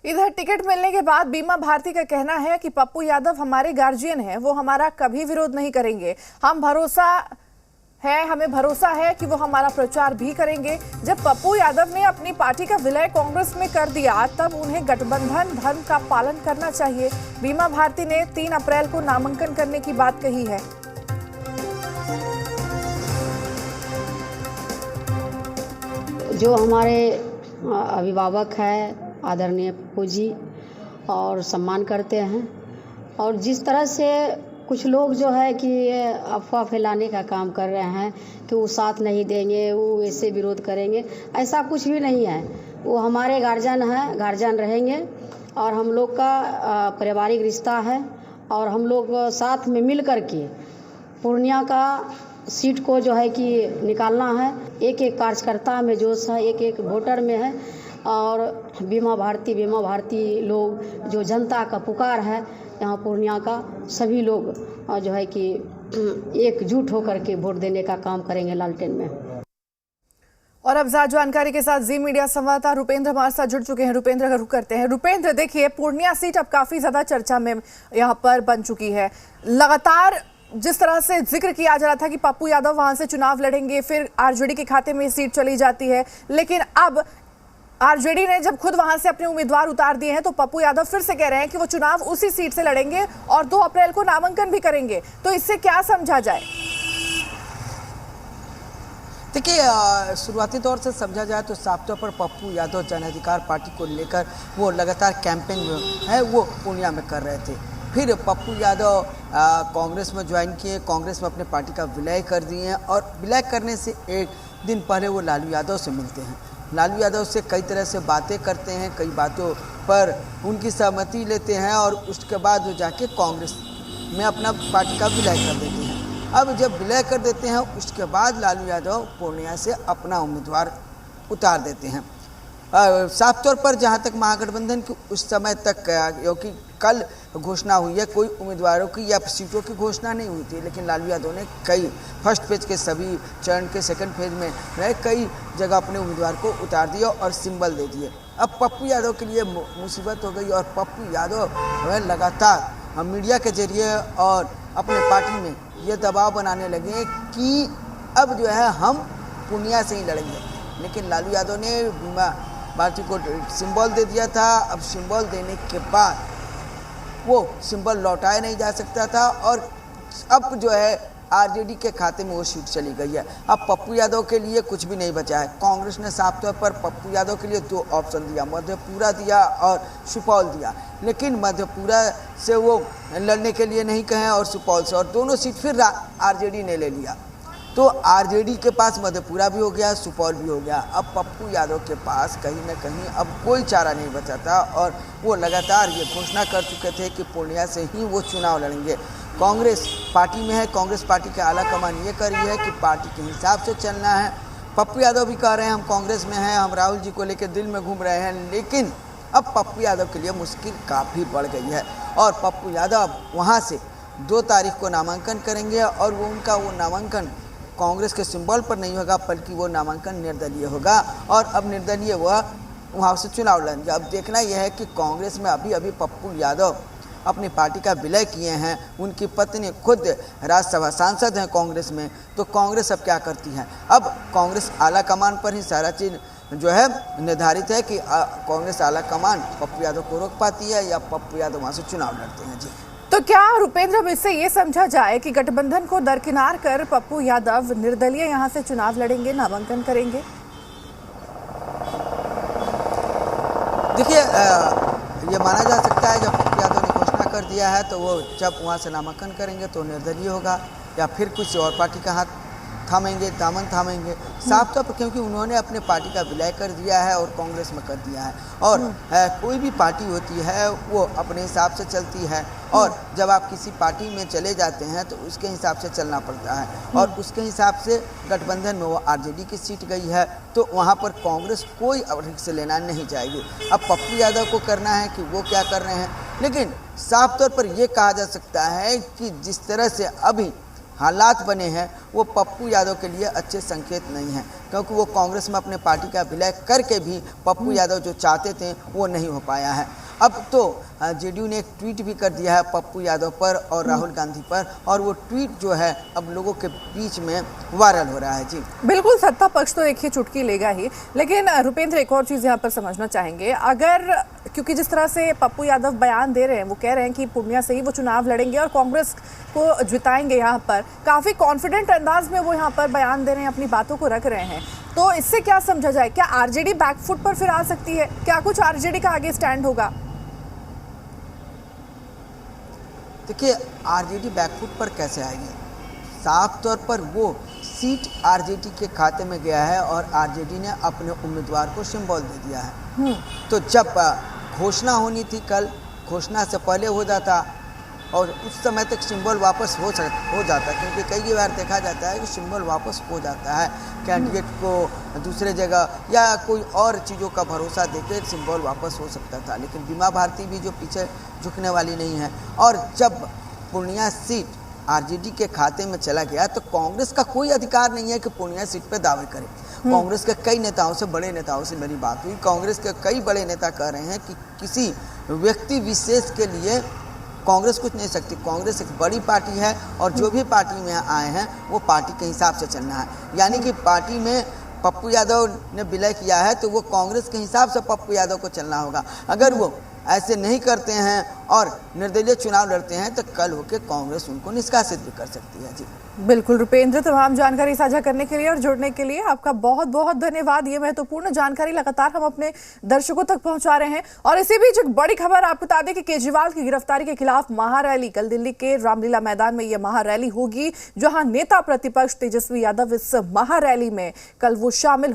इधर टिकट मिलने के बाद बीमा भारती का कहना है कि पप्पू यादव हमारे गार्जियन हैं, वो हमारा कभी विरोध नहीं करेंगे। हमें भरोसा है कि वो हमारा प्रचार भी करेंगे। जब पप्पू यादव ने अपनी पार्टी का विलय कांग्रेस में कर दिया, तब उन्हें गठबंधन धर्म का पालन करना चाहिए। बीमा भारती ने 3 अप्रैल को नामांकन करने की बात कही है। जो हमारे अभिभावक है आदरणीय पप्पू जी और सम्मान करते हैं, और जिस तरह से कुछ लोग जो है कि अफवाह फैलाने का काम कर रहे हैं कि वो साथ नहीं देंगे, वो ऐसे विरोध करेंगे, ऐसा कुछ भी नहीं है। वो हमारे गार्जियन हैं, गार्जियन रहेंगे और हम लोग का पारिवारिक रिश्ता है और हम लोग साथ में मिल कर के पूर्णिया का सीट को जो है कि निकालना है। एक एक कार्यकर्ता में जोश है, एक एक वोटर में है, और बीमा भारती लोग जो जनता का पुकार है, यहाँ पूर्णिया का सभी लोग जो है कि एकजुट होकर के वोट देने का काम करेंगे लालटेन में। और अब ज्यादा जानकारी के साथ जी मीडिया संवाददाता रुपेंद्र हमारे साथ जुड़ चुके हैं। रुपेंद्र का रुख करते हैं। रुपेंद्र, देखिए पूर्णिया सीट अब काफी ज्यादा चर्चा में यहाँ पर बन चुकी है। लगातार जिस तरह से जिक्र किया जा रहा था कि पप्पू यादव वहां से चुनाव लड़ेंगे, फिर आरजेडी के खाते में सीट चली जाती है, लेकिन अब आरजेडी ने जब खुद वहां से अपने उम्मीदवार उतार दिए हैं, तो पप्पू यादव फिर से कह रहे हैं कि वो चुनाव उसी सीट से लड़ेंगे और 2 अप्रैल को नामांकन भी करेंगे। तो इससे क्या समझा जाए? देखिए, शुरुआती तौर से समझा जाए तो साफ तौर पर पप्पू यादव जन अधिकार पार्टी को लेकर वो लगातार कैंपेन जो है वो पूर्णिया में कर रहे थे। फिर पप्पू यादव कांग्रेस में ज्वाइन किए, कांग्रेस में अपने पार्टी का विलय कर दिए, और विलय करने से एक दिन पहले वो लालू यादव से मिलते हैं। लालू यादव से कई तरह से बातें करते हैं, कई बातों पर उनकी सहमति लेते हैं, और उसके बाद वो जाके कांग्रेस में अपना पार्टी का विलय कर देते हैं। अब जब विलय कर देते हैं, उसके बाद लालू यादव पूर्णिया से अपना उम्मीदवार उतार देते हैं। साफ तौर पर जहां तक महागठबंधन की उस समय तक, क्योंकि कल घोषणा हुई है, कोई उम्मीदवारों की या सीटों की घोषणा नहीं हुई थी, लेकिन लालू यादव ने कई फर्स्ट फेज के सभी चरण के सेकंड फेज में कई जगह अपने उम्मीदवार को उतार दिया और सिंबल दे दिए। अब पप्पू यादव के लिए मुसीबत हो गई, और पप्पू यादव लगातार मीडिया के जरिए और अपने पार्टी में ये दबाव बनाने लगे कि अब जो है हम पूर्णिया से ही लड़ेंगे। लेकिन लालू यादव ने बीमा भारती को सिंबल दे दिया था। अब सिंबल देने के बाद वो सिंबल लौटाया नहीं जा सकता था, और अब जो है आरजेडी के खाते में वो सीट चली गई है। अब पप्पू यादव के लिए कुछ भी नहीं बचा है। कांग्रेस ने साफ तौर पर पप्पू यादव के लिए 2 ऑप्शन दिया, मधेपुरा दिया और सुपौल दिया, लेकिन मधेपुरा से वो लड़ने के लिए नहीं कहे और सुपौल से, और दोनों सीट फिर आरजेडी ने ले लिया। तो आरजेडी के पास मधेपुरा भी हो गया, सुपौल भी हो गया। अब पप्पू यादव के पास कहीं ना कहीं अब कोई चारा नहीं बचा था, और वो लगातार ये घोषणा कर चुके थे कि पूर्णिया से ही वो चुनाव लड़ेंगे। कांग्रेस पार्टी में है, कांग्रेस पार्टी के आला कमान ये कर रही है कि पार्टी के हिसाब से चलना है। पप्पू यादव भी कह रहे हैं हम कांग्रेस में हैं, हम राहुल जी को लेकर दिल में घूम रहे हैं, लेकिन अब पप्पू यादव के लिए मुश्किल काफ़ी बढ़ गई है। और पप्पू यादव वहाँ से 2 तारीख को नामांकन करेंगे, और वो नामांकन कांग्रेस के सिंबल पर नहीं होगा, बल्कि वो नामांकन निर्दलीय होगा, और अब निर्दलीय वह वहाँ से चुनाव लड़ेंगे। अब देखना यह है कि कांग्रेस में अभी पप्पू यादव अपनी पार्टी का विलय किए हैं, उनकी पत्नी खुद राज्यसभा सांसद हैं कांग्रेस में, तो कांग्रेस अब क्या करती है? अब कांग्रेस आला कमान पर ही सारा चीज़ जो है निर्धारित है कि कांग्रेस आला कमान पप्पू यादव को रोक पाती है या पप्पू यादव वहाँ से चुनाव लड़ते हैं। जी, तो क्या रुपेंद्र, इससे ये समझा जाए कि गठबंधन को दरकिनार कर पप्पू यादव निर्दलीय यहाँ से चुनाव लड़ेंगे, नामांकन करेंगे? देखिए, ये माना जा सकता है जब पप्पू यादव ने घोषणा कर दिया है, तो वो जब वहाँ से नामांकन करेंगे तो निर्दलीय होगा, या फिर कुछ और पार्टी का हाथ थामेंगे, दामन थामेंगे, साफ तौर पर, क्योंकि उन्होंने अपने पार्टी का विलय कर दिया है और कांग्रेस में कर दिया है। और कोई भी पार्टी होती है वो अपने हिसाब से चलती है, और जब आप किसी पार्टी में चले जाते हैं तो उसके हिसाब से चलना पड़ता है, और उसके हिसाब से गठबंधन में वो आरजेडी की सीट गई है, तो वहाँ पर कांग्रेस कोई अधिक से लेना नहीं चाहेगी। अब पप्पू यादव को करना है कि वो क्या कर रहे हैं, लेकिन साफ तौर पर यह कहा जा सकता है कि जिस तरह से अभी हालात बने हैं वो पप्पू यादव के लिए अच्छे संकेत नहीं हैं, क्योंकि वो कांग्रेस में अपने पार्टी का विलय करके भी पप्पू यादव जो चाहते थे वो नहीं हो पाया है। अब तो जेडीयू ने एक ट्वीट भी कर दिया है पप्पू यादव पर और राहुल गांधी पर, और वो ट्वीट जो है अब लोगों के बीच में वायरल हो रहा है। जी बिल्कुल, सत्ता पक्ष तो देखिए चुटकी लेगा ही, लेकिन रुपेंद्र एक और चीज़ यहाँ पर समझना चाहेंगे। अगर क्योंकि जिस तरह से पप्पू यादव बयान दे रहे हैं, वो कह रहे हैं कि पूर्णिया से ही वो चुनाव लड़ेंगे और कांग्रेस को जिताएंगे, यहाँ पर काफ़ी कॉन्फिडेंट अंदाज में वो यहाँ पर बयान दे रहे हैं, अपनी बातों को रख रहे हैं, तो इससे क्या समझा जाए? क्या आरजेडी बैकफुट पर फिर आ सकती है? क्या कुछ आरजेडी का आगे स्टैंड होगा? देखिए, आरजेडी बैकफुट पर कैसे आएगी? साफ तौर पर वो सीट आरजेडी के खाते में गया है और आरजेडी ने अपने उम्मीदवार को सिंबल दे दिया है। तो जब घोषणा होनी थी, कल घोषणा से पहले हो जाता और उस समय तक सिंबल वापस हो जाता, क्योंकि कई बार देखा जाता है कि सिंबल वापस हो जाता है, कैंडिडेट को दूसरे जगह या कोई और चीज़ों का भरोसा देकर सिंबल वापस हो सकता था। लेकिन बीमा भारती भी जो पीछे झुकने वाली नहीं है, और जब पूर्णिया सीट आरजेडी के खाते में चला गया तो कांग्रेस का कोई अधिकार नहीं है कि पूर्णिया सीट पर दावे करे। कांग्रेस के कई नेताओं से, बड़े नेताओं से मेरी बात हुई, कांग्रेस के कई बड़े नेता कह रहे हैं कि किसी व्यक्ति विशेष के लिए कांग्रेस कुछ नहीं सकती। कांग्रेस एक बड़ी पार्टी है और जो भी पार्टी में आए हैं वो पार्टी के हिसाब से चलना है। यानी कि पार्टी में पप्पू यादव ने विलय किया है तो वो कांग्रेस के हिसाब से पप्पू यादव को चलना होगा। अगर वो ऐसे नहीं करते हैं और निर्दलीय चुनाव लड़ते हैं तो कल होकर कांग्रेस उनको निष्कासित भी कर सकती है। जी बिल्कुल रुपेंद्र, तमाम जानकारी साझा करने के लिए और जुड़ने के लिए आपका बहुत बहुत धन्यवाद। ये महत्वपूर्ण जानकारी लगातार हम अपने दर्शकों तक पहुंचा रहे हैं। और इसी बीच एक बड़ी खबर आपको बता दें कि केजरीवाल की गिरफ्तारी के खिलाफ महारैली, कल दिल्ली के रामलीला मैदान में यह महारैली होगी, जहां नेता प्रतिपक्ष तेजस्वी यादव इस महारैली में कल वो शामिल